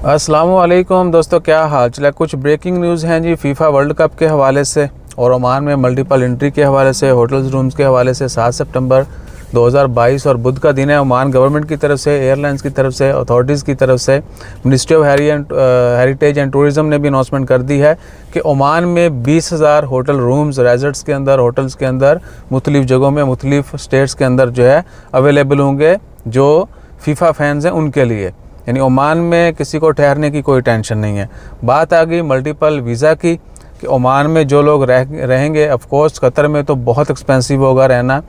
अस्सलामुअलैकुम दोस्तों, क्या हाल चाल है। कुछ ब्रेकिंग न्यूज़ हैं जी फीफा वर्ल्ड कप के हवाले से और ओमान में मल्टीपल एंट्री के हवाले से, होटल्स रूम्स के हवाले से। 7 सितंबर 2022 और बुध का दिन है। ओमान गवर्नमेंट की तरफ से, एयरलाइंस की तरफ से, अथॉरिटीज़ की तरफ से, ministry of heritage and tourism ने भी अनाउंसमेंट कर दी है कि ओमान में 20,000 होटल रूम्स रेजर्ट्स के अंदर, होटल्स के अंदर, मुख्तलिफ़ जगहों में, मुख्तलिफ़ स्टेट्स के अंदर जो है अवेलेबल होंगे जो फीफा फैंस हैं उनके लिए। यानी ओमान में किसी को ठहरने की कोई टेंशन नहीं है। बात आ गई मल्टीपल वीज़ा की कि ओमान में जो लोग रहेंगे, ऑफ कोर्स कतर में तो बहुत एक्सपेंसिव होगा रहना,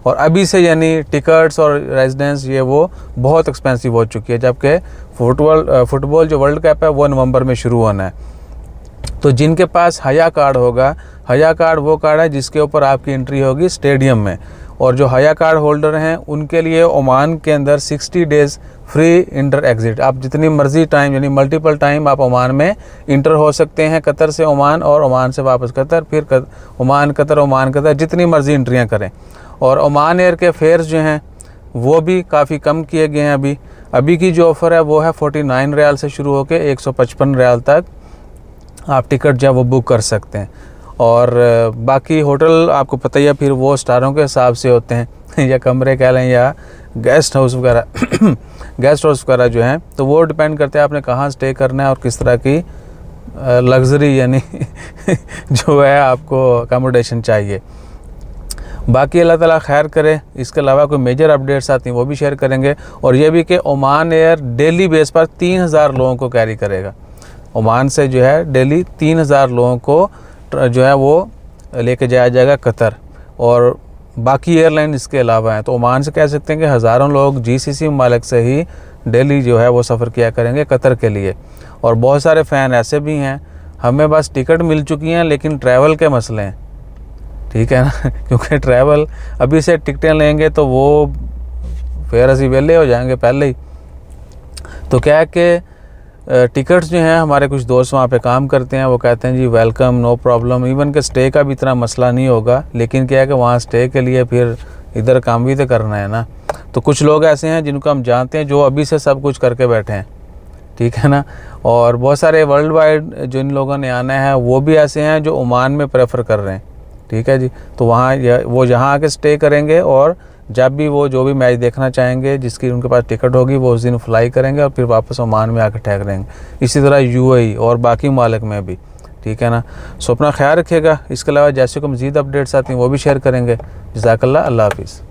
और अभी से यानी टिकट्स और रेजिडेंस ये वो बहुत एक्सपेंसिव हो चुकी है। जबकि फुटबॉल जो वर्ल्ड कप है वो नवंबर में शुरू होना है। तो जिनके पास हया कार्ड होगा, हया कार्ड वो कार्ड है जिसके ऊपर आपकी एंट्री होगी स्टेडियम में, और जो हया कार्ड होल्डर हैं उनके लिए ओमान के अंदर 60 डेज़ फ्री इंटर एग्ज़िट। आप जितनी मर्ज़ी टाइम यानी मल्टीपल टाइम आप ओमान में इंटर हो सकते हैं, कतर से ओमान और ओमान से वापस कतर, फिर ओमान कतर, जितनी मर्ज़ी एंट्रियां करें। और ओमान एयर के फेयर्स जो हैं वो भी काफ़ी कम किए गए हैं। अभी की जो ऑफ़र है वो है 49 रियाल से शुरू होकर 155 रियाल तक आप टिकट जो है वो बुक कर सकते हैं। और बाकी होटल आपको पता ही है फिर वो स्टारों के हिसाब से होते हैं या कमरे कह लें या गेस्ट हाउस वगैरह गेस्ट हाउस वगैरह जो हैं, तो वो डिपेंड करते हैं आपने कहाँ स्टे करना है और किस तरह की लग्जरी यानी जो है आपको अकोमोडेशन चाहिए। बाकी अल्लाह ताला खैर करे। इसके अलावा कोई मेजर अपडेट्स आती हैं वो भी शेयर करेंगे। और ये भी कि ओमान एयर डेली बेस पर 3,000 लोगों को कैरी करेगा। ओमान से जो है डेली 3,000 लोगों को जो है वो लेके जाया जाएगा कतर, और बाकी एयरलाइन इसके अलावा हैं। तो ओमान से कह सकते हैं कि हज़ारों लोग जीसीसी ममालिक से ही डेली जो है वो सफ़र किया करेंगे कतर के लिए। और बहुत सारे फ़ैन ऐसे भी हैं, हमें बस टिकट मिल चुकी हैं लेकिन ट्रैवल के मसले हैं, ठीक है ना क्योंकि ट्रैवल अभी से टिकटें लेंगे तो वो फिर असी वेले हो जाएंगे पहले ही। तो क्या है कि टिकट्स जो हैं, हमारे कुछ दोस्त वहाँ पे काम करते हैं, वो कहते हैं जी वेलकम, नो प्रॉब्लम, इवन के स्टे का भी इतना मसला नहीं होगा। लेकिन क्या है कि वहाँ स्टे के लिए फिर इधर काम भी तो करना है ना। तो कुछ लोग ऐसे हैं जिनको हम जानते हैं जो अभी से सब कुछ करके बैठे हैं, ठीक है ना। और बहुत सारे वर्ल्ड वाइड जिन लोगों ने आना है वो भी ऐसे हैं जो ओमान में प्रेफर कर रहे हैं, ठीक है जी। तो वहाँ वो यहाँ आके स्टे करेंगे और जब भी वो जो भी मैच देखना चाहेंगे, जिसकी उनके पास टिकट होगी, वो उस दिन फ्लाई करेंगे और फिर वापस ओमान में आकर ठहरेंगे। इसी तरह यूएई और बाकी मालिक में भी, ठीक है ना। सो अपना ख्याल रखिएगा। इसके अलावा जैसे को मज़ीद अपडेट्स आती हैं वो भी शेयर करेंगे। जज़ाकल्लाह, अल्लाह हाफ़िज़।